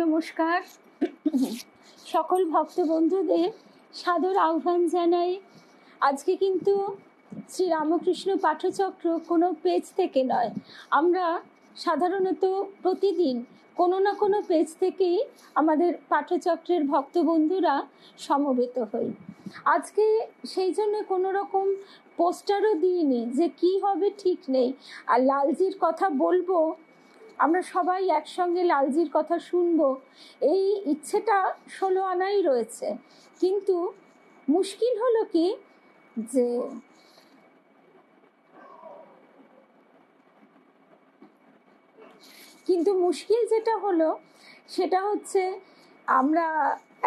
নমস্কার। সকল ভক্ত বন্ধুদের সাদর আহ্বান জানাই। আজকে কিন্তু শ্রী রামকৃষ্ণ পাঠচক্র কোনো পেজ থেকে নয়, আমরা সাধারণত প্রতিদিন কোনো না কোনো পেজ থেকেই আমাদের পাঠচক্রের ভক্ত বন্ধুরা সমবেত হই। আজকে সেই জন্য কোনো রকম পোস্টারও দিইনি, যে কি হবে ঠিক নেই। আর লালজির কথা বলবো, আমরা সবাই একসঙ্গে লালজির কথা শুনবো, এই ইচ্ছেটা 16 আনাই রয়েছে। কিন্তু মুশকিল হলো কি, যে মুশকিল যেটা হলো সেটা হচ্ছে, আমরা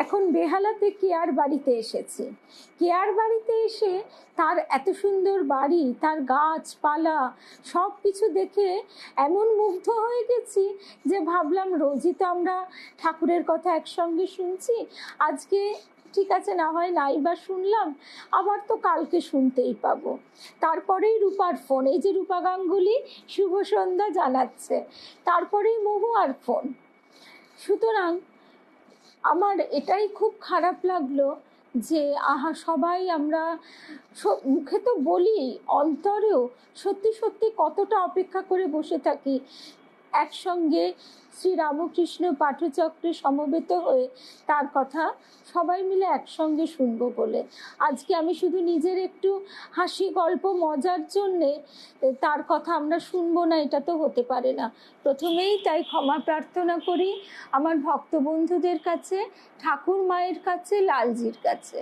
এখন বেহালাতে কেয়ার বাড়িতে এসেছি। কেয়ার বাড়িতে এসে তার এত সুন্দর বাড়ি, তার গাছপালা সব কিছু দেখে এমন মুগ্ধ হয়ে গেছি যে ভাবলাম রোজই তো আমরা ঠাকুরের কথা একসঙ্গে শুনছি, আজকে ঠিক আছে, না হয় নাই বা শুনলাম, আবার তো কালকে শুনতেই পাবো। তারপরেই রূপার ফোন, এই যে রূপা গাঙ্গুলি শুভ সন্ধ্যা জানাচ্ছে, তারপরেই মহুয়ার ফোন। সুতরাং আমার এটাই খুব খারাপ লাগলো যে সবাই আমরা মুখে তো বলি, অন্তরেও সত্যি সত্যি কতটা অপেক্ষা করে বসে থাকি একসঙ্গে শ্রী রামকৃষ্ণ পাঠচক্রে সমবেত হয়ে তার কথা সবাই মিলে একসঙ্গে শুনবো বলে। আজকে আমি শুধু নিজের একটু হাসি গল্প মজার জন্যে তার কথা আমরা শুনবো না, এটা তো হতে পারে না। প্রথমেই তাই ক্ষমা প্রার্থনা করি আমার ভক্ত বন্ধুদের কাছে, ঠাকুর মায়ের কাছে, লালজির কাছে।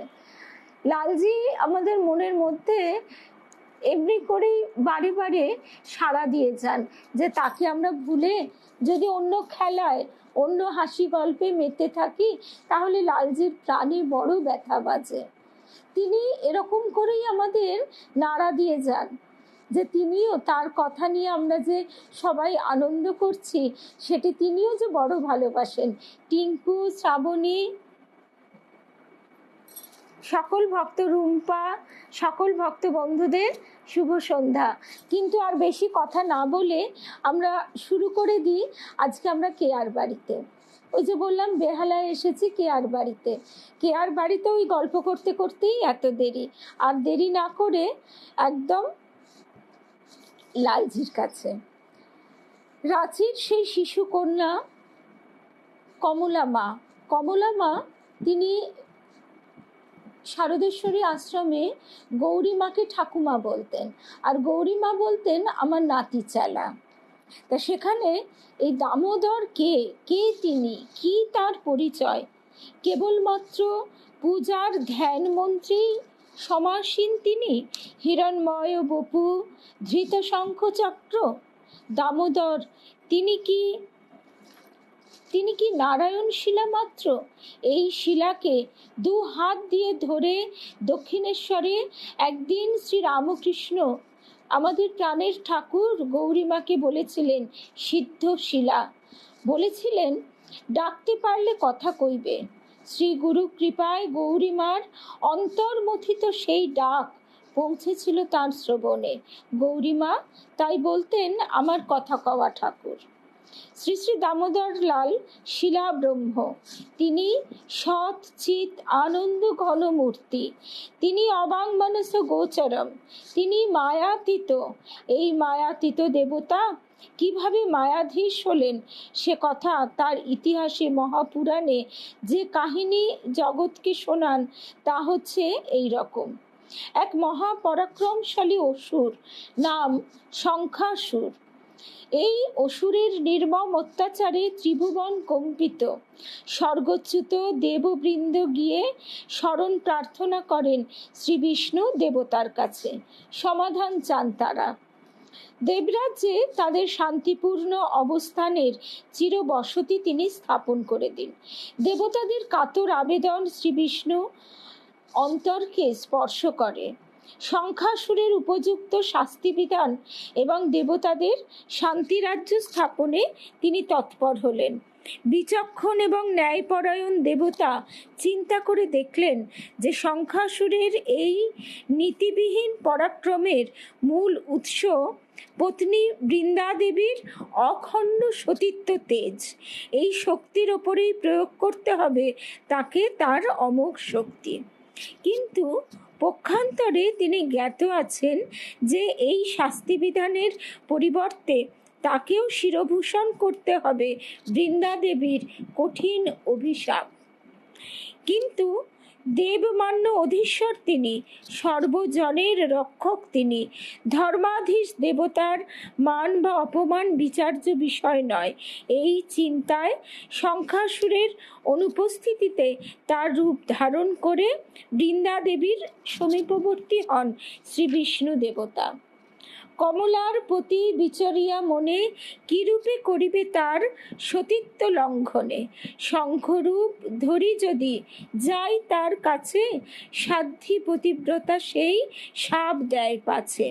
লালজি আমাদের মনের মধ্যে এমনি করেই বারে বারে সাড়া দিয়ে যান, যে তাকে আমরা ভুলে যদি অন্য খেলায় অন্য হাসি গল্পে মেতে থাকি, তাহলে লালজির প্রাণে বড় ব্যথা বাজে। তিনি এরকম করেই আমাদের নাড়া দিয়ে যান, যে তিনিও তার কথা নিয়ে আমরা যে সবাই আনন্দ করছি, সেটি তিনিও যে বড় ভালোবাসেন। টিঙ্কু, শ্রাবণী, সকল ভক্ত, রুম্পা, সকল ভক্ত বন্ধুদের শুভ সন্ধ্যা। কিন্তু আর বেশি কথা না বলে আমরা শুরু করে দিই। আজকে আমরা কেয়ার বাড়িতে, ওই যে বললাম বেহালায় এসেছি কেয়ার বাড়িতে। কেয়ার বাড়িতে ওই গল্প করতে করতেই এত দেরি, আর দেরি না করে একদম লালজির কাছে। রাঁচির সেই শিশু কন্যা কমলা মা তিনি শারদেশ্বরী আশ্রমে গৌরীমাকে ঠাকুমা বলতেন, আর গৌরীমা বলতেন আমার নাতি চালা। তা সেখানে এই দামোদর কে তিনি, কি তার পরিচয়? কেবলমাত্র পূজার ধ্যান মন্ত্রী সমাসীন তিনি, হিরণময় বপু ধৃত শঙ্খ চক্র। দামোদর তিনি কি নারায়ণ শিলা মাত্র? এই শিলাকে দু হাত দিয়ে ধরে দক্ষিণেশ্বরে একদিন শ্রী রামকৃষ্ণ আমাদের প্রাণের ঠাকুর গৌরীমাকে বলেছিলেন সিদ্ধ শিলা, বলেছিলেন ডাকতে পারলে কথা কইবে। শ্রী গুরু কৃপায় গৌরীমার অন্তর্মথিত সেই ডাক পৌঁছেছিল তার শ্রবণে। গৌরীমা তাই বলতেন আমার কথা কওয়া ঠাকুর। শ্রী শ্রী দামোদর লাল শিলা ব্রহ্ম, তিনি সৎ চিত আনন্দ ঘন মূর্তি, তিনি অবাংমানস গোচরম, তিনি মায়াতীত। এই মায়াতীত দেবতা কিভাবে মায়াধীশ হলেন সে কথা তার ইতিহাসে মহাপুরাণে যে কাহিনী জগৎকে শোনান, তা হচ্ছে এই রকম। এক মহাপরাক্রমশালী অসুর, নাম শঙ্খাসুর। এই অসুরের নির্মম অত্যাচারে ত্রিভুবন কম্পিত। স্বর্গচ্যুত দেববৃন্দ গিয়ে শরণ প্রার্থনা করেন শ্রী বিষ্ণু দেবতার কাছে, সমাধান চান তারা। দেবরাজ্যে তাদের শান্তিপূর্ণ অবস্থানের চিরবসতি তিনি স্থাপন করে দিন। দেবতাদের কাতর আবেদন শ্রী বিষ্ণু অন্তরকে স্পর্শ করে। শঙ্খাসুরের উপযুক্ত শাস্তিবিধান এবং দেবতাদের শান্তিরাজ্য স্থাপনে তিনি তৎপর হলেন। বিচক্ষণ এবং ন্যায়পরায়ণ দেবতা চিন্তা করে দেখলেন যে শঙ্খাসুরের এই নীতিবিহীন পরাক্রমের মূল উৎস পত্নী বৃন্দাদেবীর অখণ্ড সতীত্ব তেজ। এই শক্তির ওপরেই প্রয়োগ করতে হবে তাকে তার অমোঘ শক্তি। কিন্তু পক্ষান্তরে তিনি জ্ঞাত আছেন যে এই শাস্তিবিধানের পরিবর্তে তাকেও শিরভূষণ করতে হবে বৃন্দাদেবীর কঠিন অভিশাপ। কিন্তু দেবমান্য অধীশ্বর তিনি, সর্বজনের রক্ষক তিনি। ধর্মাধীশ দেবতার মান বা অপমান বিচার্য বিষয় নয়। এই চিন্তায় শঙ্খাসুরের অনুপস্থিতিতে তার রূপ ধারণ করে বৃন্দাদেবীর সমীপবর্তী হন শ্রী বিষ্ণু দেবতা। কমলার প্রতি বিচরিয়া মনে কিরূপে করিবে তার সতীত্ব লঙ্ঘনে। শঙ্খরূপ ধরি যদি যাই তার কাছে, সাধ্যি পতিব্রতা সেই শাপ দেয় পাছে।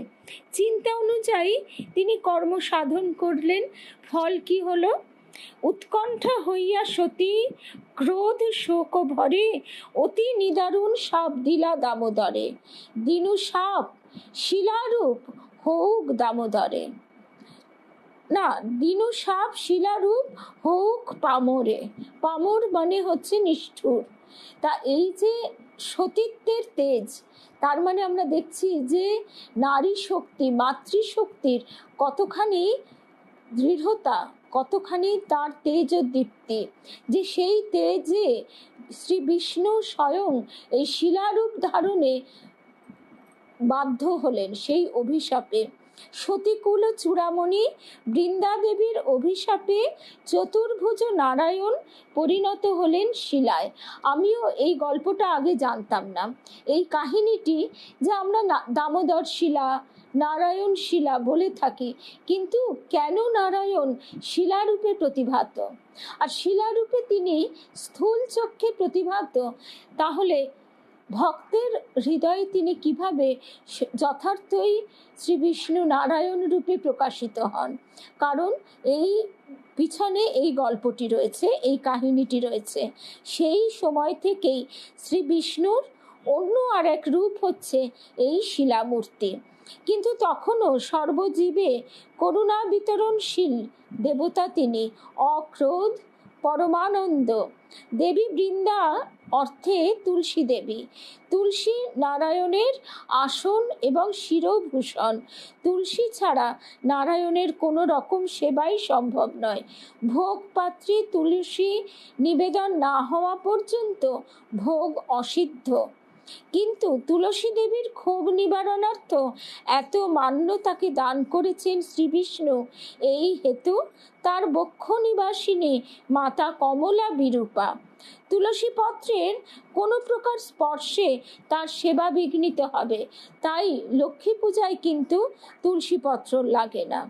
চিন্তা অনুযায়ী তিনি কর্ম সাধন করলেন। ফল কি হলো? উৎকণ্ঠা হইয়া সতী ক্রোধ শোক ভরে, অতি নিদারুণ সাপ দিলা দামোদরে। দিনু সাপ শিলারূপ হউক দামোদরে। না, দিনু সাপ শিলারূপ হউক পামরে। পামর মানে হচ্ছে নিষ্ঠুর। তা এই যে সতীত্বের তেজ, তার মানে আমরা দেখছি যে নারী শক্তি, মাতৃশক্তির কতখানি দৃঢ়তা, কতখানি তার তেজ ও দীপ্তি, যে সেই তেজে শ্রী বিষ্ণু স্বয়ং এই শিলারূপ ধারণে বাধ্য হলেন সেই অভিশাপে। সতীকুল চূড়ামণি বৃন্দাদেবীর অভিশাপে চতুর্ভুজ নারায়ণ পরিণত হলেন শিলায়। আমিও এই গল্পটা আগে জানতাম না। এই কাহিনীটি যে আমরা দামোদর শিলা, নারায়ণ শিলা বলে থাকি, কিন্তু কেন নারায়ণ শিলারূপে প্রতিভাত আর শিলারূপে তিনি স্থূল চক্ষে প্রতিভাত, তাহলে ভক্তের হৃদয়ে তিনি কিভাবে যথার্থই শ্রী বিষ্ণু নারায়ণ রূপে প্রকাশিত হন? কারণ এই পিছনে এই গল্পটি রয়েছে, এই কাহিনীটি রয়েছে। সেই সময় থেকেই শ্রী বিষ্ণুর অন্য আর এক রূপ হচ্ছে এই শিলামূর্তি। কিন্তু তখনও সর্বজীবে করুণা বিতরণশীল দেবতা তিনি, অক্রোধ পরমানন্দ। দেবী বৃন্দা অর্থে তুলসী দেবী। তুলসী নারায়ণের আসন এবং শিরভূষণ। তুলসী ছাড়া নারায়ণের কোনো রকম সেবাই সম্ভব নয়। ভোগ পাত্রে তুলসী নিবেদন না হওয়া পর্যন্ত ভোগ অসিদ্ধ। কিন্তু তুলসী দেবীর ক্ষোভ নিবারণার্থ এত মান্য তাকে দান করেছেন শ্রী বিষ্ণু। এই হেতু তার বক্ষ নিবাসিনী মাতা কমলা বিরূপা। তুলসী পত্রের কোনো প্রকার স্পর্শে তার সেবা বিঘ্নিত হবে, তাই লক্ষ্মী পূজায় কিন্তু তুলসী পত্র লাগে না।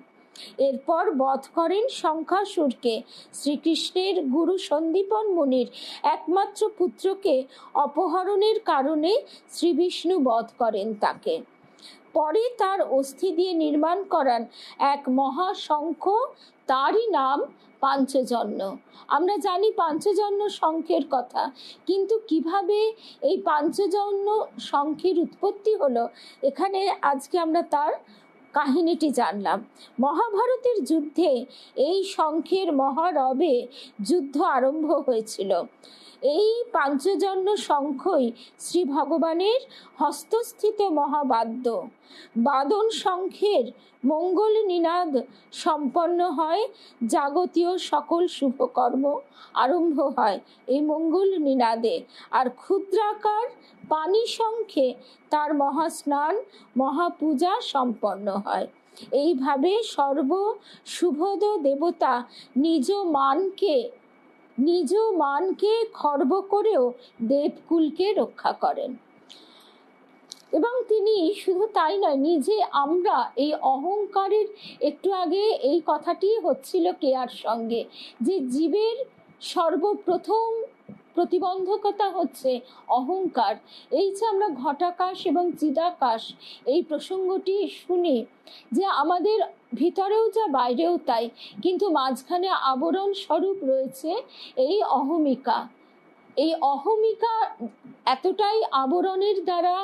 এরপর বধ করেন শঙ্খাসুরকে। শ্রীকৃষ্ণের গুরু সন্দীপন মুনির একমাত্র পুত্রকে অপহরণের কারণে শ্রী বিষ্ণু বধ করেন তাকে। পরে তার অস্থি দিয়ে নির্মাণ করান এক মহাশঙ্খ, তারই নাম পাঞ্চজন্য। আমরা জানি পাঞ্চজন্য শঙ্খের কথা, কিন্তু কিভাবে এই পাঞ্চজন্য শঙ্খের উৎপত্তি হলো, এখানে আজকে আমরা তার কাহিনীটি জানলাম। মহাভারতের যুদ্ধে এই শঙ্খের মহারবে যুদ্ধ আরম্ভ হয়েছিল। এই পাঞ্চজন্য শঙ্খই শ্রী ভগবানের হস্তস্থিত মহাবাদ্য। বাদন শঙ্খের মঙ্গল নিনাদ সম্পন্ন হয়, যাবতীয় সকল শুভকর্ম আরম্ভ হয় এই মঙ্গল নিনাদে। আর ক্ষুদ্রাকার পানি শঙ্খে তার মহাস্নান, মহাপূজা সম্পন্ন হয়। এইভাবে সর্ব শুভদ দেবতা নিজ মানকে খর্ব করেও দেবকুলকে রক্ষা করেন। এবং তিনি শুধু তাই নয়, নিজে আমরা এই অহংকারের, একটু আগে এই কথাটি হচ্ছিল কেয়ার সঙ্গে, যে জীবের সর্বপ্রথম প্রতিবন্ধকতা হচ্ছে অহংকার। এই যে আমরা ঘটাকাশ এবং চিদাকাশ এই প্রসঙ্গটি শুনি, যে আমাদের ভিতরেও যা বাইরেও তাই, কিন্তু মাঝখানে আবরণ স্বরূপ রয়েছে এই অহমিকা। এই অহমিকা এতটাই আবরণের দ্বারা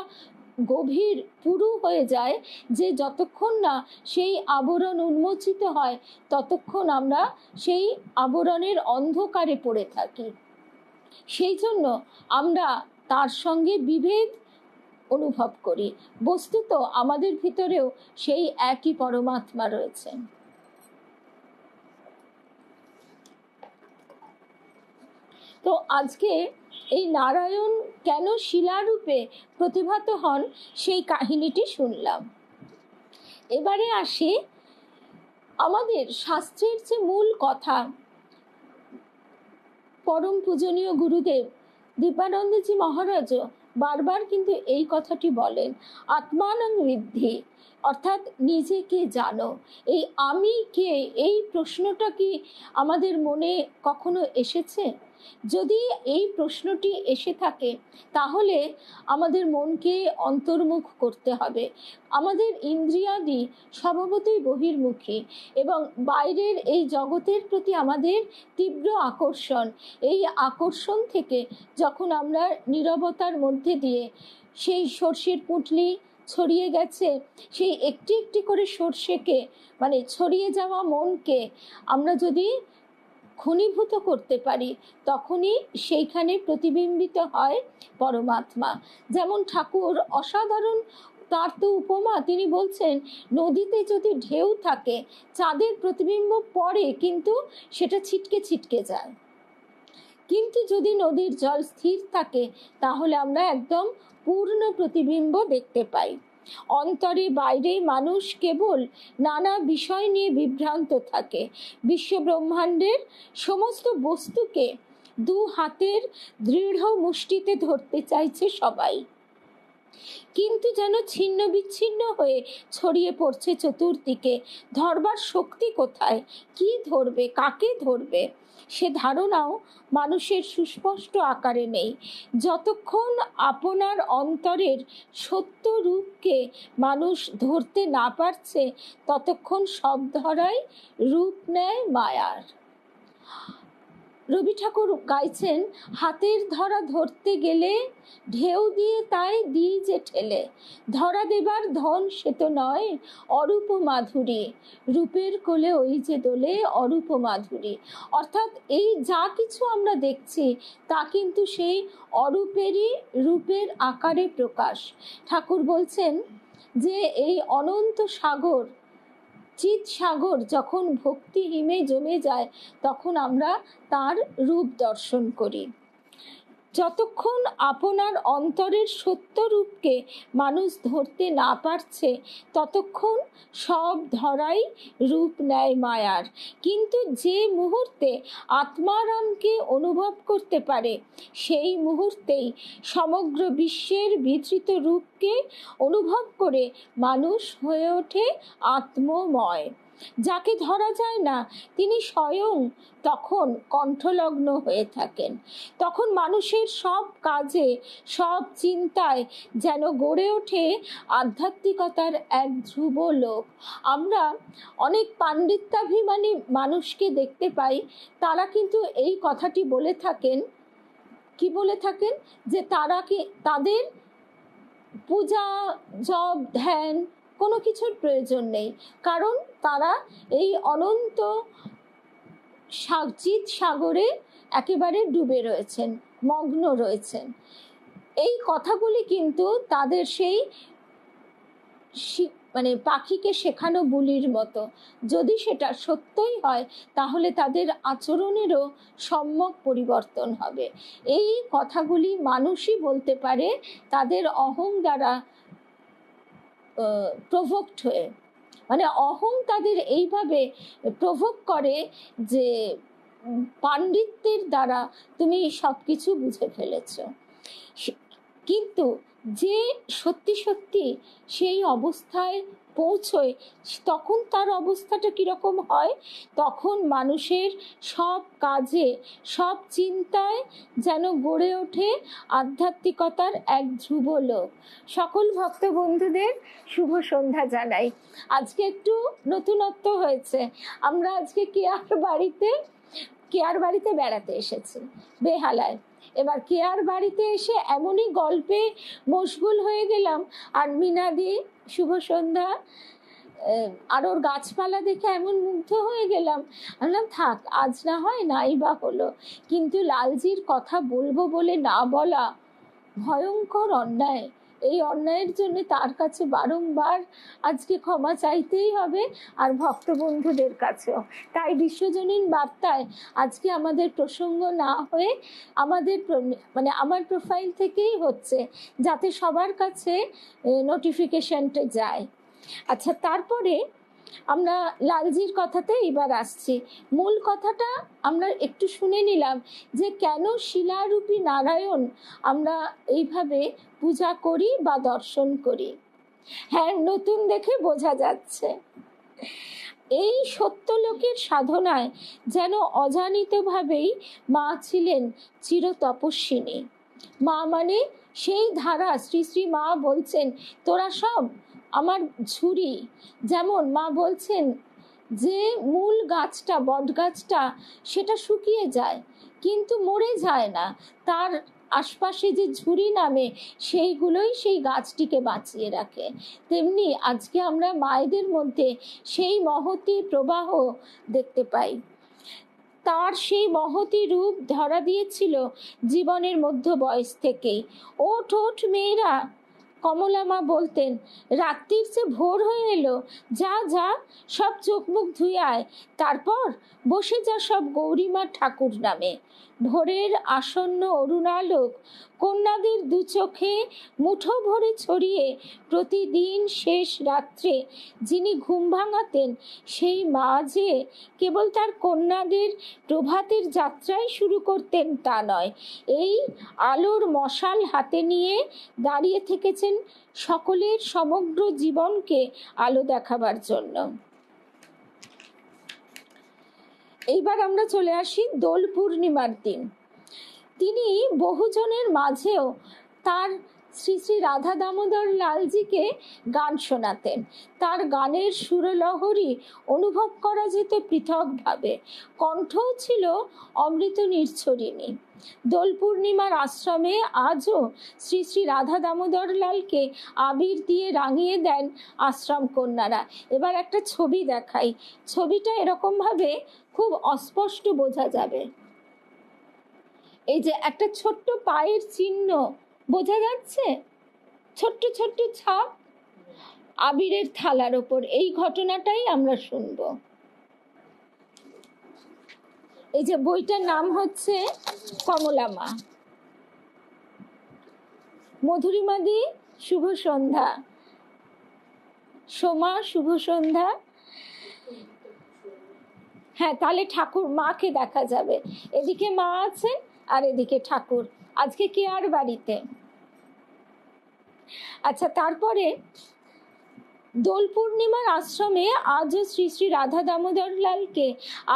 গভীর পুরু হয়ে যায় যে যতক্ষণ না সেই আবরণ উন্মোচিত হয় ততক্ষণ আমরা সেই আবরণের অন্ধকারে পড়ে থাকি। সেই জন্য আমরা তার সঙ্গে বিভেদ অনুভব করি। বস্তুত আমাদের ভিতরেও সেই একই পরমাত্মা রয়েছেন। তো আজকে এই নারায়ণ কেন শিলারূপে প্রতিভাত হন সেই কাহিনীটি শুনলাম। এবারে আসি আমাদের শাস্ত্রের যে মূল কথা। পরম পূজনীয় গুরুদেব দিব্যানন্দজি মহারাজও বারবার কিন্তু এই কথাটি বলেন, আত্মানং বিদ্ধি, অর্থাৎ নিজেকে জানো। এই আমি কে, এই প্রশ্নটা কি আমাদের মনে কখনো এসেছে? যদি এই প্রশ্নটি এসে থাকে তাহলে আমাদের মনকে অন্তর্মুখ করতে হবে। আমাদের ইন্দ্রিয়াদি স্বভাবতই বহির্মুখী এবং বাইরের এই জগতের প্রতি আমাদের তীব্র আকর্ষণ। এই আকর্ষণ থেকে যখন আমরা নীরবতার মধ্যে দিয়ে সেই সর্ষের পুঁটলি ছড়িয়ে গেছে, সেই একটি একটি করে সর্ষেকে মানে ছড়িয়ে যাওয়া মনকে আমরা যদি ঘনীভূত করতে পারি তখনই সেইখানে প্রতিবিম্বিত হয় পরমাত্মা। যেমন ঠাকুর অসাধারণ তার তো উপমা, তিনি বলছেন নদীতে যদি ঢেউ থাকে চাঁদের প্রতিবিম্ব পড়ে কিন্তু সেটা ছিটকে ছিটকে যায়, কিন্তু যদি নদীর জল স্থির থাকে তাহলে আমরা একদম পূর্ণ প্রতিবিম্ব দেখতে পাই। অন্তরে বাইরে মানুষ কেবল নানা বিষয় নিয়ে বিভ্রান্ত থাকে। বিশ্ব ব্রহ্মাণ্ডের সমস্ত বস্তুকে দু হাতের দৃঢ় মুষ্টিতে ধরতে চাইছে সবাই, কিন্তু যেন ছিন্ন বিচ্ছিন্ন হয়ে ছড়িয়ে পড়ছে চতুর্দিকে। ধরবার শক্তি কোথায়, কি ধরবে, কাকে ধরবে, সে ধারণাও মানুষের সুস্পষ্ট আকারে নেই। যতক্ষণ আপনার অন্তরের সত্য রূপকে মানুষ ধরতে না পারছে ততক্ষণ সব ধরাই রূপ নেয় মায়ার। রবি ঠাকুর গাইছেন, হাতের ধরা ধরতে গেলে ঢেউ দিয়ে তাই দিই যে ঠেলে, ধরা দেবার ধন সে তো নয় অরূপ মাধুরী, রূপের কোলে ওই যে দোলে অরূপ মাধুরী। অর্থাৎ এই যা কিছু আমরা দেখছি তা কিন্তু সেই অরূপেরই রূপের আকারে প্রকাশ। ঠাকুর বলছেন যে এই অনন্ত সাগর, চিৎ সাগর যখন ভক্তি হিমে জমে যায় তখন আমরা তার রূপ দর্শন করি। যতক্ষণ আপনার অন্তরের সত্য রূপকে মানুষ ধরতে না পারছে ততক্ষণ সব ধরাই রূপ নেয় মায়ার। কিন্তু যে মুহূর্তে আত্মারামকে অনুভব করতে পারে সেই মুহূর্তেই সমগ্র বিশ্বের বিধৃত রূপকে অনুভব করে মানুষ হয়ে ওঠে আত্মময়। যাকে ধরা যায় না তিনি স্বয়ং তখন কণ্ঠলগ্ন হয়ে থাকেন। তখন মানুষের সব কাজে সব চিন্তায় যেন গড়ে ওঠে আধ্যাত্মিকতার এক ধ্রুব লোক। আমরা অনেক পাণ্ডিত্যাভিমানী মানুষকে দেখতে পাই, তারা কিন্তু এই কথাটি বলে থাকেন, কি বলে থাকেন, যে তারা কি তাদের পূজা জপ ধ্যান কোনো কিছুর প্রয়োজন নেই, কারণ তারা এই অনন্ত চিৎ সাগরে একেবারে ডুবে রয়েছেন, মগ্ন রয়েছেন। এই কথাগুলি কিন্তু তাদের সেই মানে পাখিকে শেখানো বুলির মতো। যদি সেটা সত্যই হয় তাহলে তাদের আচরণেরও সম্যক পরিবর্তন হবে। এই কথাগুলি মানুষই বলতে পারে তাদের অহং দ্বারা প্রভোক্ট হয়ে, মানে অহং তাদের এইভাবে প্রভোগ করে যে পাণ্ডিত্যের দ্বারা তুমি সব কিছু বুঝে ফেলেছ। কিন্তু যে সত্যি সত্যি সেই অবস্থায় পৌঁছয় তখন তার অবস্থাটা কীরকম হয়? তখন মানুষের সব কাজে, সব চিন্তায় যেন গড়ে ওঠে আধ্যাত্মিকতার এক ধ্রুব লোক। সকল ভক্ত বন্ধুদের শুভ সন্ধ্যা জানাই। আজকে একটু নতুনত্ব হয়েছে, আমরা আজকে কেয়ার বাড়িতে বেড়াতে এসেছি বেহালায়। এবার কেয়ার বাড়িতে এসে এমনই গল্পে মশগুল হয়ে গেলাম, আর মিনাদি শুভ সন্ধ্যা আর ওর গাছপালা দেখে এমন মুগ্ধ হয়ে গেলাম, বললাম থাক আজ না হয় নাই বা হলো, কিন্তু লালজির কথা বলবো বলে না বলা ভয়ঙ্কর অন্যায়। এই অন্যায়ের জন্য তার কাছে বারংবার আজকে ক্ষমা চাইতেই হবে, আর ভক্ত বন্ধুদের কাছেও। তাই বিশ্বজনীন বার্তায় আজকে আমাদের প্রসঙ্গ না হয়ে আমার প্রোফাইল থেকেই হচ্ছে, যাতে সবার কাছে নোটিফিকেশনটা যায়। আচ্ছা, তারপরে আমরা লালজির কথাতে এবার আসছি। মূল কথাটা আমরা একটু শুনে নিলাম যে কেন শিলারূপী নারায়ণ আমরা এইভাবে পূজা করি বা দর্শন করি। হ্যাঁ, নতুন দেখে বোঝা যাচ্ছে। এই সত্যলোকের সাধনায় যেন অজানিতভাবেই মা ছিলেন চির তপস্বিনী। মা মানে সেই ধারা, শ্রী শ্রী মা বলছেন তোরা সব আমার ঝুরি। যেমন মা বলছেন যে মূল গাছটা, বট গাছটা, সেটা শুকিয়ে যায় কিন্তু মরে যায় না, তার আশপাশে যে ঝুরি নামে সেইগুলোই সেই গাছটিকে বাঁচিয়ে রাখে। তেমনি আজকে আমরা মায়েদের মধ্যে সেই মহতী প্রবাহ দেখতে পাই। তার সেই মহতী রূপ ধরা দিয়েছিল জীবনের মধ্য বয়স থেকেই। ওঠ ওঠ মেয়েরা, কমলা মা বলতেন, রাত্রির যে ভোর হয়ে এলো, যা যা সব চোখ মুখ ধুয়ে আয়, তারপর বসে যা সব গৌরীমা ঠাকুর নামে। ভোরের আসন্ন অরুণালোক কন্যাদের দু চোখে মুঠো ভরে ছড়িয়ে প্রতিদিন শেষ রাত্রে যিনি ঘুম ভাঙাতেন, সেই মা যে কেবল তার কন্যাদের প্রভাতের যাত্রাই শুরু করতেন তা নয়, এই আলোর মশাল হাতে নিয়ে দাঁড়িয়ে থেকেছেন সকলের সমগ্র জীবনকে আলো দেখাবার জন্য। এইবার আমরা চলে আসি দোল পূর্ণিমার দিন। তিনি বহুজনের মাঝেও তার শ্রী শ্রী রাধা দামোদর লালজিকে গান শোনাতেন। তার গানের সুরলহরী অনুভব করা যেত পৃথকভাবে, কণ্ঠও ছিল অমৃত নির্ঝরিণী। দোল পূর্ণিমার আশ্রমে আজও শ্রী শ্রী রাধা দামোদর লালকে আবির দিয়ে রাঙিয়ে দেন আশ্রম কন্যারা। এবার একটা ছবি দেখাই, ছবিটা এরকমভাবে খুব অস্পষ্ট বোঝা যাবে। এই যে একটা ছোট্ট পায়ের চিহ্ন বোঝা যাচ্ছে, ছোট্ট ছোট্ট ছাপ আবিরের থালার ওপর। এই ঘটনাটাই আমরা শুনব। এই যে বইটার নাম হচ্ছে কমলা মা। মধুরিমাদি শুভ সন্ধ্যা, সোমা শুভ সন্ধ্যা। হ্যাঁ, তাহলে ঠাকুর মাকে দেখা যাবে, এদিকে মা আছে আর এদিকে ঠাকুর, আজকে কেয়ার বাড়িতে। আচ্ছা, তারপরে দোল পূর্ণিমার আশ্রমে আজও শ্রী শ্রী রাধা দামোদর লালকে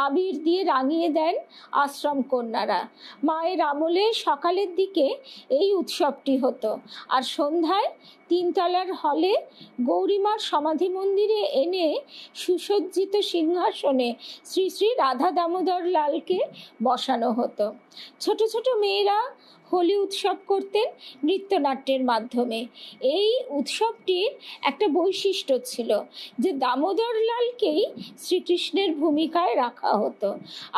আবির দিয়ে রাঙিয়ে দেন আশ্রম কন্যারা। মায়ের আমলে সকালের দিকে এই উৎসবটি হতো, আর সন্ধ্যায় তিনতলার হলে গৌরীমার সমাধি মন্দিরে এনে সুসজ্জিত সিংহাসনে শ্রী শ্রী রাধা দামোদর লালকে বসানো হতো। ছোট ছোট মেয়েরা হোলি উৎসব করতেন নৃত্যনাট্যের মাধ্যমে। এই উৎসবটির একটা বৈশিষ্ট্য ছিল যে দামোদর লালকেই শ্রীকৃষ্ণের ভূমিকায় রাখা হতো,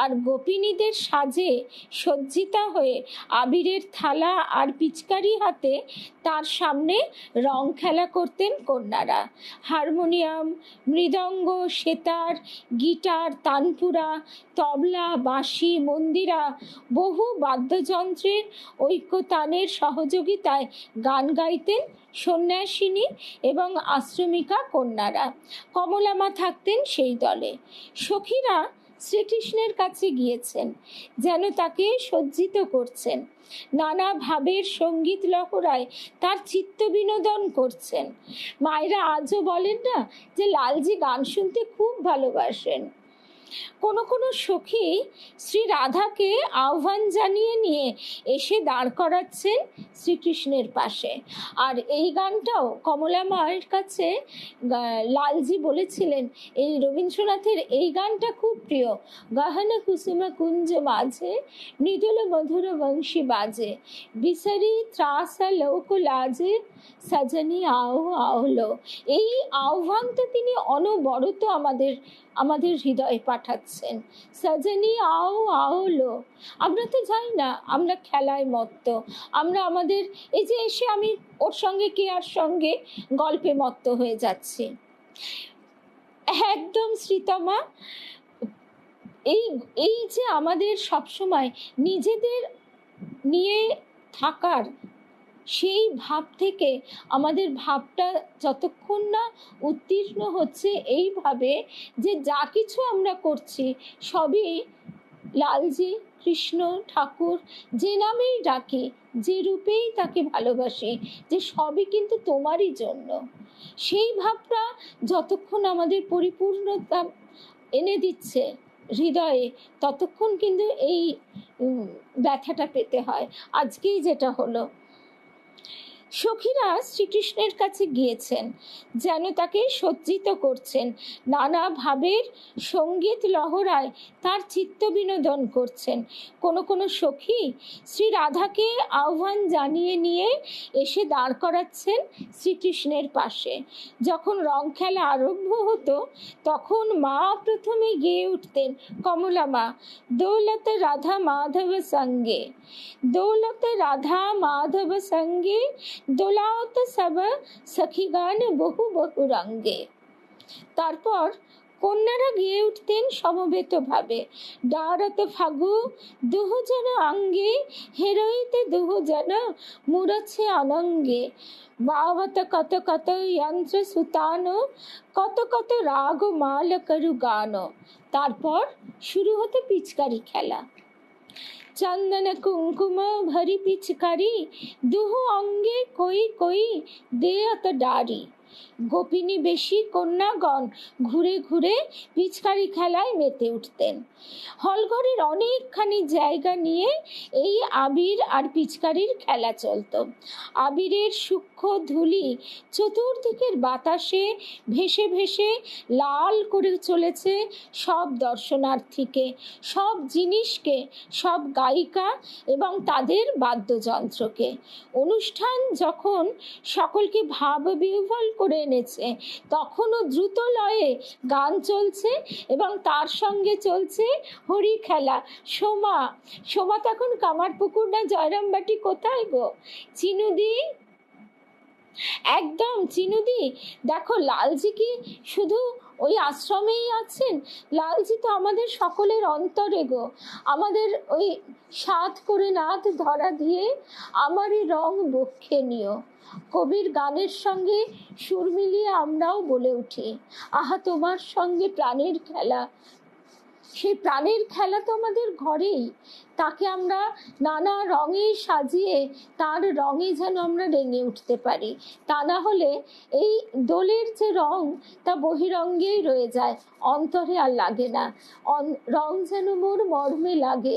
আর গোপিনীদের সাজে সজ্জিতা হয়ে আবিরের থালা আর পিচকারি হাতে তার সামনে রং খেলা করতেন কন্যারা। হারমোনিয়াম, মৃদঙ্গ, সেতার, গিটার, তানপুরা, তবলা, বাঁশি, মন্দিরা, বহু বাদ্যযন্ত্রের ঐক্যতানের সহযোগিতায় গান গাইতেন সন্ন্যাসিনী এবং আশ্রমিকা কন্যারা। কমলা মা থাকতেন সেই দলে। সখীরা শ্রীকৃষ্ণের কাছে গিয়েছেন, যেন তাকে সজ্জিত করছেন, নানা ভাবের সঙ্গীত লহরায় তার চিত্ত বিনোদন করছেন। মায়েরা আজও বলেন না যে লালজি গান শুনতে খুব ভালোবাসেন। কোনো কোনো সখী শ্রী রাধাকে আহ্বান জানিয়ে নিয়ে এসে দাঁড় করাচ্ছেন শ্রীকৃষ্ণের পাশে। আর এই গানটাও কমলা মায়ের কাছে লালজি বলেছিলেন, এই রবীন্দ্রনাথের এই গানটা খুব প্রিয়। গহন কুসুম কুঞ্জ মাঝে মৃদুল মধুর বংশী বাজে, বিসরি ত্রাস লোক লাজে সজনী আও আওলো। এই আহ্বানটা তিনি অনবরত আমাদের হৃদয়ে পাঠাচ্ছেন। সজনী আও আওলো। আমরা তো যাই না, আমরা খেলায় মত্ত, আমরা আমাদের এই যে এসে আমি ওর সঙ্গে কেয়ার সঙ্গে গল্পে মত্ত হয়ে যাচ্ছি। একদম শ্রীতমা, এই যে আমাদের সবসময় নিজেদের নিয়ে থাকার সেই ভাব থেকে আমাদের ভাবটা যতক্ষণ না উত্তীর্ণ হচ্ছে এইভাবে যে যা কিছু আমরা করছি সবই লালজি, কৃষ্ণ ঠাকুর, যে নামেই ডাকি, যে রূপেই তাকে ভালোবাসি, যে সবই কিন্তু তোমারই জন্য, সেই ভাবটা যতক্ষণ আমাদের পরিপূর্ণতা এনে দিচ্ছে হৃদয়ে, ততক্ষণ কিন্তু এই ব্যথাটা পেতে হয়। আজকেই যেটা হলো, সখীরা শ্রীকৃষ্ণের কাছে গিয়েছেন, যেন তাকে সজ্জিত করছেন, নানা ভাবের সঙ্গীত লহরায় তার চিত্ত বিনোদন করছেন। কোনো কোনো সখী শ্রী রাধাকে আহ্বান জানিয়ে নিয়ে এসে দাঁড় করাচ্ছেন শ্রীকৃষ্ণের পাশে। যখন রং খেলা আরম্ভ হতো তখন মা প্রথমে গেয়ে উঠতেন, কমলা মা, দৌলত রাধা মাধব সঙ্গে, দৌলত রাধা মাধব সঙ্গে দোলাওত সব সখীগান বহু বহু রঙ্গে। তারপর কন্যারা গিয়ে উঠতেন সমবেত ভাবে, ডারত ফাগু দুহজন অঙ্গে, হেরোইতে দুহজন মুরছে অনঙ্গে, বাবত কত কত যন্ত্র সুতান, কত কত রাগ মাল করু গান। তারপর শুরু হতো পিচকারি খেলা। চন্দন কুঙ্কুম ভরি পিচকারি, দুহু অঙ্গে কই কই দেয়ত ডারি। গোপিনী বেশি কন্যাগণ ঘুরে ঘুরে পিচকারি খেলায় মেতে উঠতেন। হলঘরের অনেকখানি জায়গা নিয়ে এই আবির আর পিচকারির খেলা চলত। আবিরের সূক্ষ্ম ধূলি চতুর্দিকের বাতাসে ভেসে ভেসে লাল করে চলেছে সব দর্শনার্থীকে, সব জিনিসকে, সব গায়িকা এবং তাদের বাদ্যযন্ত্রকে। অনুষ্ঠান যখন সকলকে ভাব বিহ্বল করে এনেছে, তখনও দ্রুত লয়ে গান চলছে এবং তার সঙ্গে চলছে হরি খেলা। সোমা, সোমা তখন কামারপুকুর না জয়রামবাটি, কোথায় গো চিনুদি? একদম চিনুদি। দেখো লালজি কি শুধু ওই আশ্রমেই আছেন? লালজি তো আমাদের সকলের অন্তরে গো। আমাদের ওই সাত করে নাথ ধরা দিয়ে আমারই রং বক্ষে নিও, কবির গানের সঙ্গে সুর মিলিয়ে আমরাও বলে উঠি, আহা তোমার সঙ্গে প্রাণের খেলা। সেই প্রাণের খেলা তো আমাদের ঘরেই, তাকে আমরা নানা রঙে সাজিয়ে তার রঙে যেন আমরা রেঙে উঠতে পারি। তা না হলে এই দোলের যে রং তা বহিরঙ্গেই রয়ে যায়, অন্তরে আর লাগে না। রং যেন মোর মর্মে লাগে,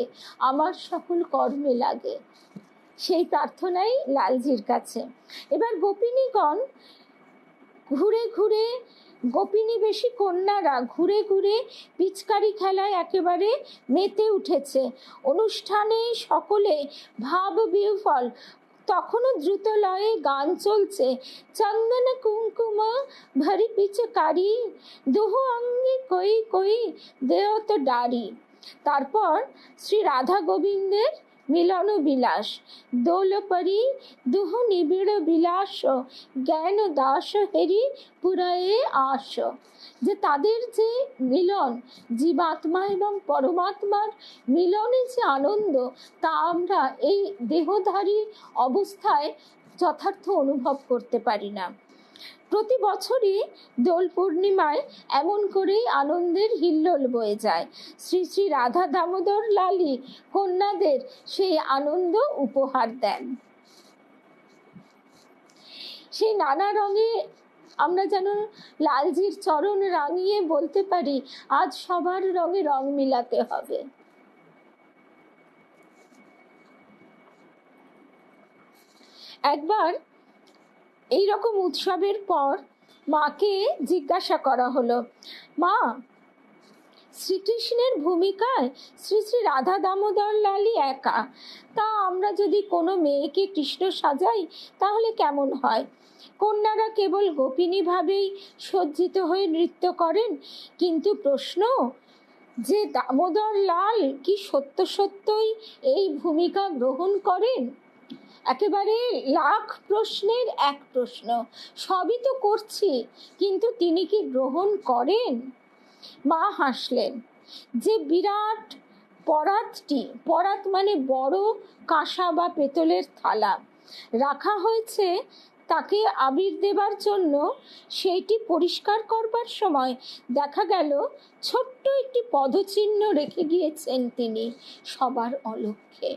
আমার সকল কর্মে লাগে, সেই প্রার্থনাই লালজির কাছে। এবার গোপিনীগণ ঘুরে ঘুরে, গোপিনী বেশি কন্যারা ঘুরে ঘুরে পিচকারি খেলায় একেবারে মেতে উঠেছে। অনুষ্ঠানে সকলে ভাব বিহ্বল, তখনও দ্রুত লয়ে গান চলছে। চন্দন কুঙ্কুম ভরি পিচকারি, দুহু অঙ্গে কই কই দেয়ত ডারি। তারপর শ্রী রাধা গোবিন্দের মিলন বিলাস, দোলপরি দুহু নিবিড় বিলাস, জ্ঞান দাস হেরি পুরায়ে আস। যে তাদের যে মিলন, জীবাত্মা এবং পরমাত্মার মিলনে যে আনন্দ, তা আমরা এই দেহধারী অবস্থায় যথার্থ অনুভব করতে পারি না। প্রতি বছরই দোল পূর্ণিমায় এমন করেই আনন্দের হিল্লোল বয়ে যায়। শ্রী শ্রী রাধা দামোদর লালই কন্যাদের সেই আনন্দ উপহার দেন। সেই নানা রঙে আমরা যেন লালজির চরণ রাঙিয়ে বলতে পারি, আজ সবার রঙে রং মিলাতে হবে। একবার এইরকম উৎসবের পর মাকে জিজ্ঞাসা করা হলো, মা, শ্রীকৃষ্ণের ভূমিকায় শ্রী শ্রী রাধা দামোদর লালই একা, তা আমরা যদি কোনো মেয়েকে কৃষ্ণ সাজাই তাহলে কেমন হয়? কন্যারা কেবল গোপিনী ভাবেই সজ্জিত হয়ে নৃত্য করেন, কিন্তু প্রশ্ন যে দামোদর লাল কি সত্য সত্যই এই ভূমিকা গ্রহণ করেন? একেবারে লাখ প্রশ্নের এক প্রশ্ন, সবই তো করছি, কিন্তু তিনি কি গ্রহণ করেন? মা হাসলেন। যে বিরাট পরাতটি, পরাত মানে বড় কাঁসা বা পেতলের থালা রাখা হয়েছে তাকে আবির দেবার জন্য, সেইটি পরিষ্কার করবার সময় দেখা গেল ছোট্ট একটি পদচিহ্ন রেখে গিয়েছেন তিনি সবার অলক্ষ্যে।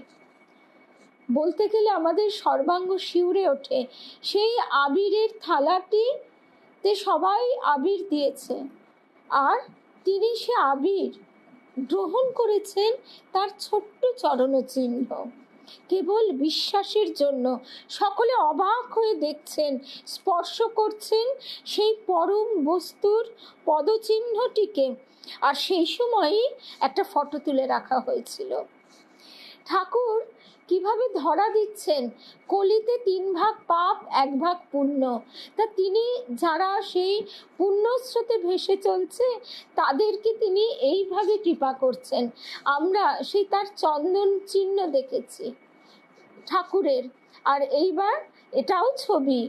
বলতে গেলে আমাদের সর্বাঙ্গ শিউরে ওঠে। সেই আবিরের থালাটিতে সবাই আবির দিয়েছে, আর তিনি সে আবির গ্রহণ করেছেন তার ছোট্ট চরণ চিহ্ন। কেবল বিশ্বাসের জন্য সকলে অবাক হয়ে দেখছেন, স্পর্শ করছেন সেই পরম বস্তুর পদচিহ্নটিকে। আর সেই সময়ই একটা ফটো তুলে রাখা হয়েছিল। ঠাকুর কিভাবে ধরা দিচ্ছেন, কলিতে 3 ভাগ পাপ 1 ভাগ পুণ্য। তা তিনি যারা সেই পুণ্য স্রোতে ভেসে চলছে তাদেরকে তিনি এইভাবে কৃপা করছেন। আমরা সেই তার চন্দন চিহ্ন দেখেছি ঠাকুরের। আর এইবার এটাও ছবি,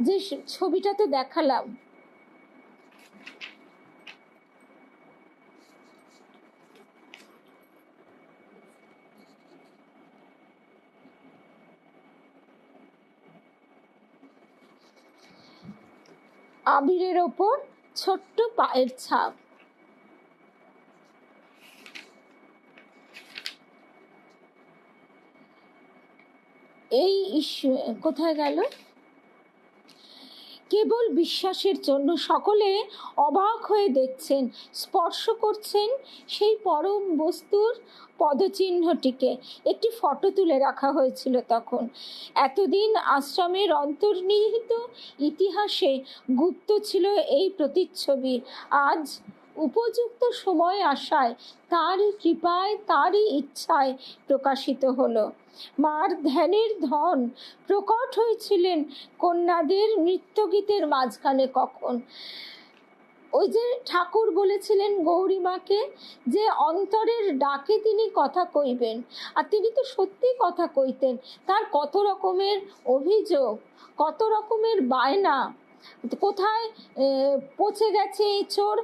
যে ছবিটা তো দেখালাম। আবিরের ওপর ছোট্ট পায়ের ছাপ। এই কোথায় গেল? কেবল বিশ্বাসের জন্য সকলে অবাক হয়ে দেখছেন, স্পর্শ করছেন সেই পরম বস্তুর পদচিহ্নটিকে। একটি ফটো তুলে রাখা হয়েছিল তখন। এতদিন আশ্রমের অন্তর্নিহিত ইতিহাসে গুপ্ত ছিল এই প্রতিচ্ছবি। আজ উপযুক্ত সময় আসায় তারই কৃপায়, তারই ইচ্ছায় প্রকাশিত হলো। মার ধ্যানের ধন প্রকট হয়েছিলেন কন্যাদের নৃত্যগীতের মাঝখানে। কখন ওই যে ঠাকুর বলেছিলেন গৌরী মাকে যে অন্তরের ডাকে তিনি কথা কইবেন, আর তিনি তো সত্যি কথা কইতেন। তার কত রকমের অভিযোগ, কত রকমের বায়না, কোথায় পচে গেছে এঁচোড়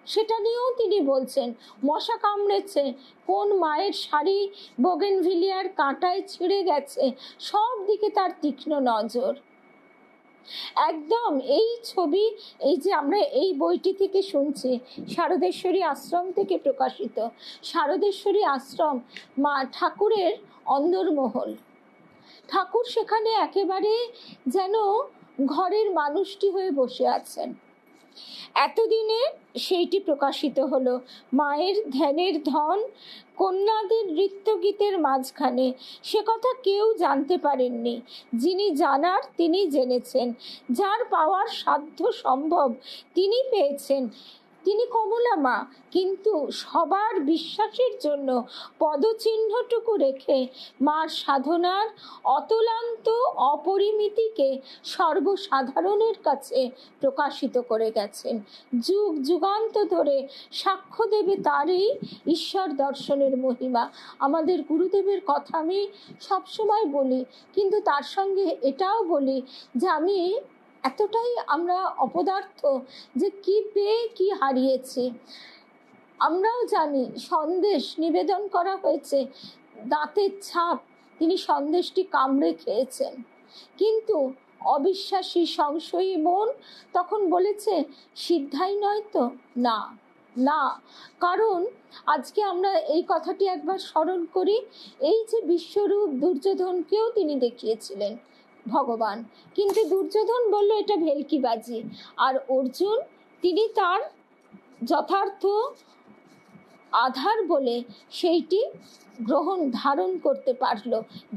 সেটা নিয়েও তিনি বলছেন। মশা কামড়েছে, কোন মায়ের শাড়ি বোগেনভিলিয়ার কাঁটায় ছিঁড়ে গেছে, সব দিকে তার তীক্ষ্ণ নজর। একদম এই ছবি, এই যে আমরা এই বইটি থেকে শুনছি, শারদেশ্বরী আশ্রম থেকে প্রকাশিত। শারদেশ্বরী আশ্রম মা ঠাকুরের অন্দরমহল। ঠাকুর সেখানে একেবারে যেন ঘরের মানুষটি হয়ে বসে আছেন। এতদিনে সেইটি প্রকাশিত হলো। মায়ের ধ্যানের ধন কন্যাদের নৃত্যগীতের মাঝখানে, সে কথা কেউ জানতে পারেননি। যিনি জানার তিনি জেনেছেন, যার পাওয়ার সাধ্য সম্ভব তিনি পেয়েছেন। তিনি কমলা মা, কিন্তু সবার বিশ্বাসের জন্য পদচিহ্নটুকু রেখে মার সাধনার অতলান্ত অপরিমিতিকে সর্বসাধারণের কাছে প্রকাশিত করে গেছেন। যুগ যুগান্ত ধরে সাক্ষ্য দেবে তারই ঈশ্বর দর্শনের মহিমা। আমাদের গুরুদেবের কথা আমি সবসময় বলি, কিন্তু তার সঙ্গে এটাও বলি যে এতটাই আমরা অপদার্থ যে কি পেয়ে কি হারিয়েছি। আমরাও জানি সন্দেশ নিবেদন করা হয়েছে, দাঁতের ছাপ, তিনি সন্দেশটি কামড়ে খেয়েছেন, কিন্তু অবিশ্বাসী সংশয়ী মন তখন বলেছে সিদ্ধাই নয় তো, না না। কারণ আজকে আমরা এই কথাটি একবার স্মরণ করি, এই যে বিশ্বরূপ দুর্যোধনকেও তিনি দেখিয়েছিলেন ভগবান, কিন্তু দুর্যোধন বলল এটা ভেলকিবাজি, আর অর্জুন তিনি তার যথার্থ আধার বলে সেইটি ধারণ করতে পারল,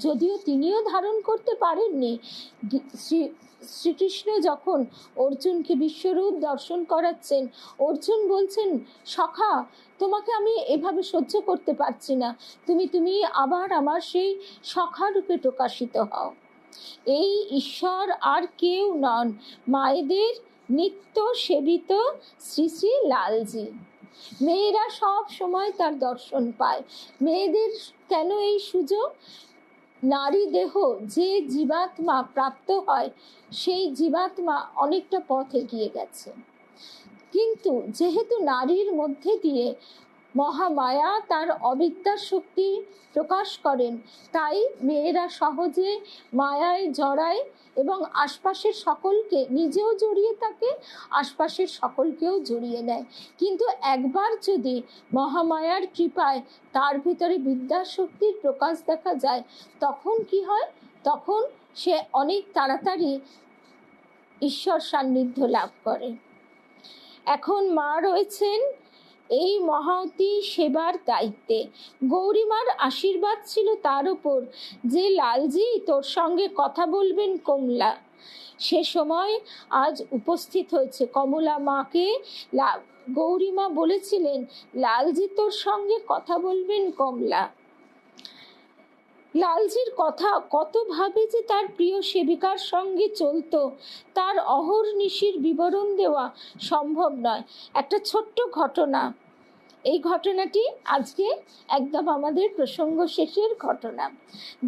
যদিও তিনিও ধারণ করতে পারেননি। শ্রীকৃষ্ণ যখন অর্জুনকে বিশ্বরূপ দর্শন করাচ্ছেন, অর্জুন বলছেন সখা তোমাকে আমি এভাবে সহ্য করতে পারছি না, তুমি আবার আমার সেই সখা রূপে প্রকাশিত হও। এই ঈশ্বর আর কেউ নন, মায়েদের নিত্য সেবিত শ্রী শ্রী লালজি। মেয়েরা সব সময় তার দর্শন পায়। মেয়েদের কেন এই সুযোগ? নারী দেহ যে জীবাত্মা প্রাপ্ত হয়, সেই জীবাত্মা অনেকটা পথ এগিয়ে গেছে, কিন্তু যেহেতু নারীর মধ্যে দিয়ে মহামায়া তার অবিদ্যার শক্তি প্রকাশ করেন, তাই মেয়েরা সহজে মায়ায় জড়ায় এবং আশপাশের সকলকে, নিজেও জড়িয়ে থাকে, আশপাশের সকলকেও জড়িয়ে নেয়। কিন্তু একবার যদি মহামায়ার কৃপায় তার ভিতরে বিদ্যার শক্তির প্রকাশ দেখা যায়, তখন কি হয়? তখন সে অনেক তাড়াতাড়ি ঈশ্বর সান্নিধ্য লাভ করে। এখন মা রয়েছেন এই মহাতি সেবার দায়িত্বে। গৌরীমার আশীর্বাদ ছিল তার উপর যে লালজি তোর সঙ্গে কথা বলবেন কমলা। সে সময় আজ উপস্থিত হয়েছে। কমলা মাকে গৌরীমা বলেছিলেন লালজি তোর সঙ্গে কথা বলবেন কমলা। লালজির কথা কতভাবে যে তার প্রিয় সেবিকার সঙ্গে চলতো, তার অহর্নিশির বিবরণ দেওয়া সম্ভব নয়। একটা ছোট্ট ঘটনা, এই ঘটনাটি আজকে একদম আমাদের প্রসঙ্গ শেষের ঘটনা।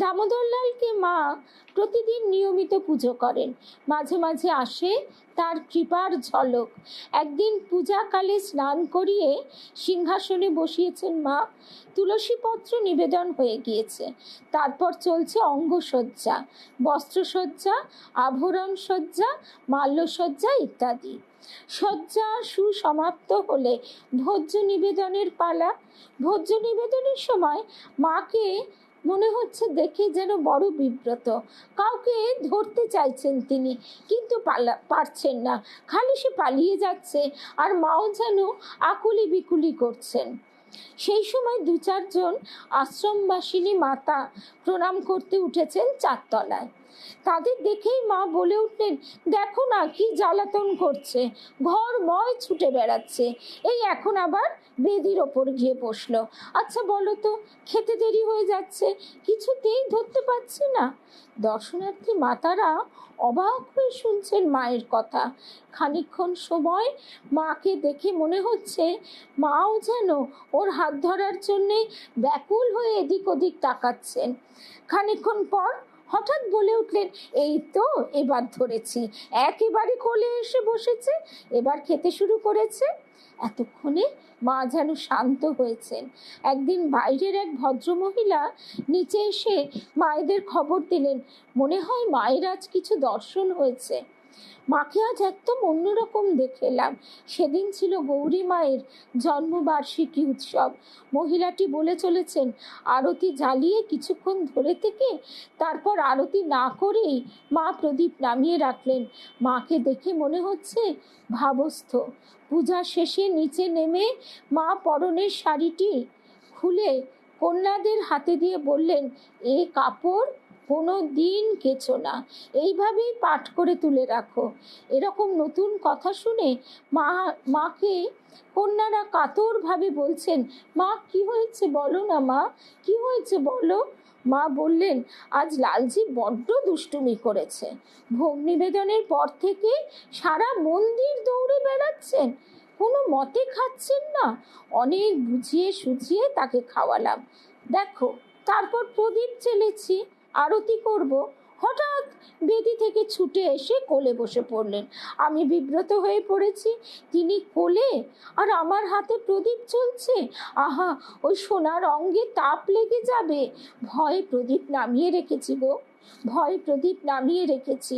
দামোদরলালকে মা প্রতিদিন নিয়মিত পুজো করেন, মাঝে মাঝে আসে তার কৃপার ঝলক। একদিন পূজাকালে স্নান করিয়ে সিংহাসনে বসিয়েছেন মা, তুলসীপত্র নিবেদন হয়ে গিয়েছে। তারপর চলছে অঙ্গসজ্জা, বস্ত্রসজ্জা, আভরণ সজ্জা, মাল্যসজ্জা ইত্যাদি। সজ্জা সুসমাপ্ত হলে ভোজ্য নিবেদনের পালা। ভোজ্য নিবেদনের সময় মাকে মনে হচ্ছে দেখে যেন বড় বিব্রত, কাউকে ধরতে চাইছেন তিনি, কিন্তু পারছেন না, খালি সে পালিয়ে যাচ্ছে, আর মাও যেন আকুলি বিকুলি করছেন। সেই সময় 2-4 আশ্রমবাসিনী মাতা প্রণাম করতে উঠেছেন চারতলায়। তাদের দেখেই মা বলে উঠলেন, দেখো না কি জ্বালাতন করছে, ঘরময় ছুটে বেড়াচ্ছে, এই এখন আবার বেদির ওপর গিয়ে বসলো। আচ্ছা বলো তো, খেতে দেরি হয়ে যাচ্ছে, কিছুতেই ধরতে পারছি না। দর্শনার্থী মাতারা অবাক হয়ে শুনছেন মায়ের কথা। খানিকক্ষণ সময় মাকে দেখে মনে হচ্ছে মাও যেন ওর হাত ধরার জন্যে ব্যাকুল হয়ে এদিক ওদিক তাকাচ্ছেন। খানিকক্ষণ পর হঠাৎ বলে উঠলেন, এই তো এবার ধরেছি, একেবারে কোলে এসে বসেছে, এবার খেতে শুরু করেছে। এতক্ষণে মা যেন শান্ত হয়েছেন। একদিন বাইরের এক ভদ্রমহিলা নিচে এসে মায়েদের খবর দিলেন, মনে হয় মায়ের আজ কিছু দর্শন হয়েছে। মাকে আজ একদম অন্যরকম দেখে এলাম। সেদিন ছিল গৌরী মায়ের জন্মবার্ষিকী উৎসব। মহিলাটি বলে চলেছেন, আরতি জ্বালিয়ে কিছুক্ষণ ধরে থেকে তারপর আরতি না করেই মা প্রদীপ নামিয়ে রাখলেন। মাকে দেখে মনে হচ্ছে ভাবস্থ। পূজা শেষে নিচে নেমে মা পরনের শাড়িটি খুলে কন্যাদের হাতে দিয়ে বললেন, এ কাপড় কোনো দিন কেচো না, এইভাবেই পাঠ করে তুলে রাখো। এরকম নতুন কথা শুনে মাকে কন্যারা কাতরভাবে বলছেন, মা কি হয়েছে বলো না, মা কি হয়েছে বলো। মা বললেন, আজ লালজি বড্ড দুষ্টুমি করেছে, ভোগ নিবেদনের পর থেকে সারা মন্দির দৌড়ে বেড়াচ্ছেন, কোনো মতে খাচ্ছেন না। অনেক বুঝিয়ে সুঝিয়ে তাকে খাওয়ালাম, দেখো, তারপর প্রদীপ জ্বেলেছি, আরতি করব, হঠাৎ বেদি থেকে ছুটে এসে কোলে বসে পড়লেন। আমি বিব্রত হয়ে পড়েছি, তিনি কোলে আর আমার হাতে প্রদীপ চলছে। আহা, ওই সোনার অঙ্গে তাপ লেগে যাবে। ভয়ে প্রদীপ নামিয়ে রেখেছি গো, ভয়ে প্রদীপ নামিয়ে রেখেছি।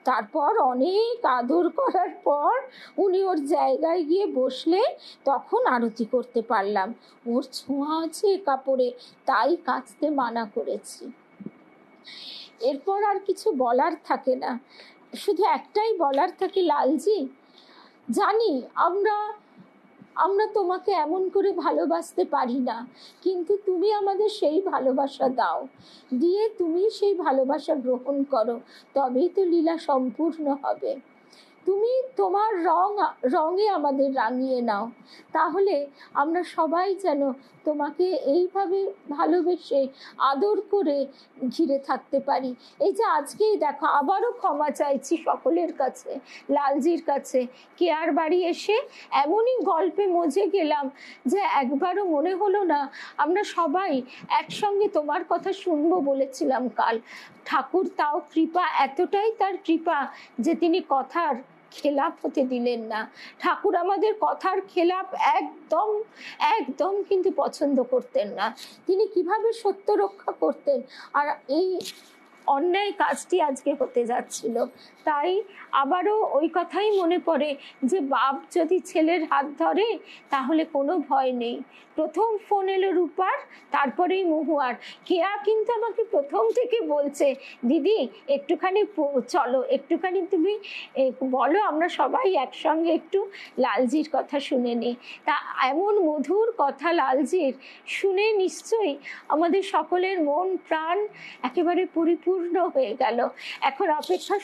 তারপর অনেক আদর করার পর উনি ওর জায়গায় গিয়ে বসলে তখন আরতি করতে পারলাম। ওর ছোঁয়া আছে কাপড়ে, তাই কাচতে মানা করেছি। এরপর আর কিছু বলার থাকে না, শুধু একটাই বলার থাকে, লালজি জানি আমরা আমরা তোমাকে এমন করে ভালোবাসতে পারি না, কিন্তু তুমি আমাদের সেই ভালোবাসা দাও, দিয়ে তুমি সেই ভালোবাসা গ্রহণ করো, তবেই তো লীলা সম্পূর্ণ হবে। তুমি তোমার রঙে আমাদের রাঙিয়ে নাও, তাহলে আমরা সবাই যেন তোমাকে এইভাবে ভালোবেসে আদর করে ঘিরে থাকতে পারি। এই যে আজকেই দেখো, আবারও ক্ষমা চাইছি সকলের কাছে, লালজির কাছে। কেয়ার বাড়ি এসে এমনই গল্পে মজে গেলাম যে একবারও মনে হলো না আমরা সবাই একসঙ্গে তোমার কথা শুনবো বলেছিলাম কাল। ঠাকুর তাও কৃপা, এতটাই তার কৃপা যে তিনি কথার খেলাপ হতে দিলেন না। ঠাকুর আমাদের কথার খেলাপ একদম একদম কিন্তু পছন্দ করতেন না। তিনি কিভাবে সত্য রক্ষা করতেন, আর এই অন্যায় কাজটি আজকে হতে যাচ্ছিল। তাই আবারও ওই কথাই মনে পড়ে যে বাপ যদি ছেলের হাত ধরে তাহলে কোনো ভয় নেই। প্রথম ফোন এলো রূপার, তারপরেই মহুয়ার। কেয়া কিন্তু আমাকে প্রথম থেকে বলছে, দিদি একটুখানি চলো, একটুখানি তুমি বলো, আমরা সবাই একসঙ্গে একটু লালজির কথা শুনে নিই। তা এমন মধুর কথা লালজির শুনে নিশ্চয়ই আমাদের সকলের মন প্রাণ একেবারে পরিপূর্ণ হয়ে গেল। এখন অপেক্ষা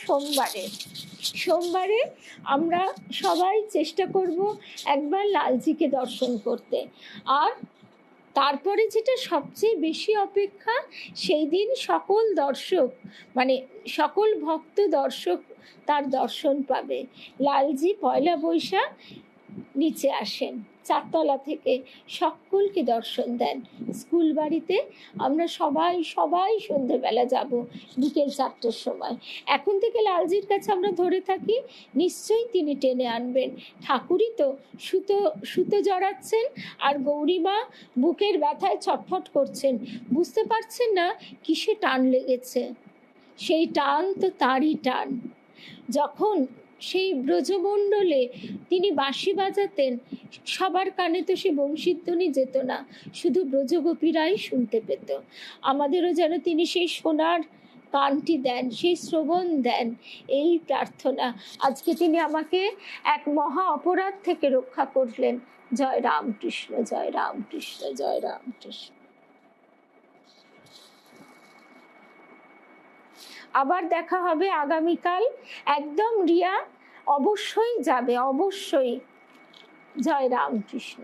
সোমবারে আমরা সবাই চেষ্টা করব একবার লালজিকে দর্শন করতে। আর তারপরে যেটা সবচেয়ে বেশি অপেক্ষা, সেই দিন সকল দর্শক, মানে সকল ভক্ত দর্শক তার দর্শন পাবে। লালজি পয়লা বৈশাখ নিচে আসেন, 4 তলা থেকে সকলকে দর্শন দেন। স্কুল বাড়িতে আমরা সবাই সন্ধেবেলা যাব বিকেল 4টের সময়। এখন থেকে লালজির কাছে আমরা ধরে থাকি, নিশ্চয়ই তিনি টেনে আনবেন। ঠাকুরই তো সুতো জড়াচ্ছেন, আর গৌরীমা বুকের ব্যথায় ছটফট করছেন, বুঝতে পারছেন না কিসে টান লেগেছে। সেই টান তো তারই টান। যখন সেই ব্রজমণ্ডলে তিনি বাঁশি বাজাতেন, সবার কানে তো সে বংশীধ্বনি যেত না, শুধু ব্রজগোপীরাই শুনতে পেত। আমাদেরও যেন তিনি সেই সোনার কানটি দেন, সেই শ্রবণ দেন, এই প্রার্থনা। আজকে তিনি আমাকে এক মহা অপরাধ থেকে রক্ষা করলেন। জয় রামকৃষ্ণ, জয় রামকৃষ্ণ, জয় রামকৃষ্ণ। আবার দেখা হবে আগামীকাল। একদম রিয়া অবশ্যই যাবে, অবশ্যই। জয় রামকৃষ্ণ।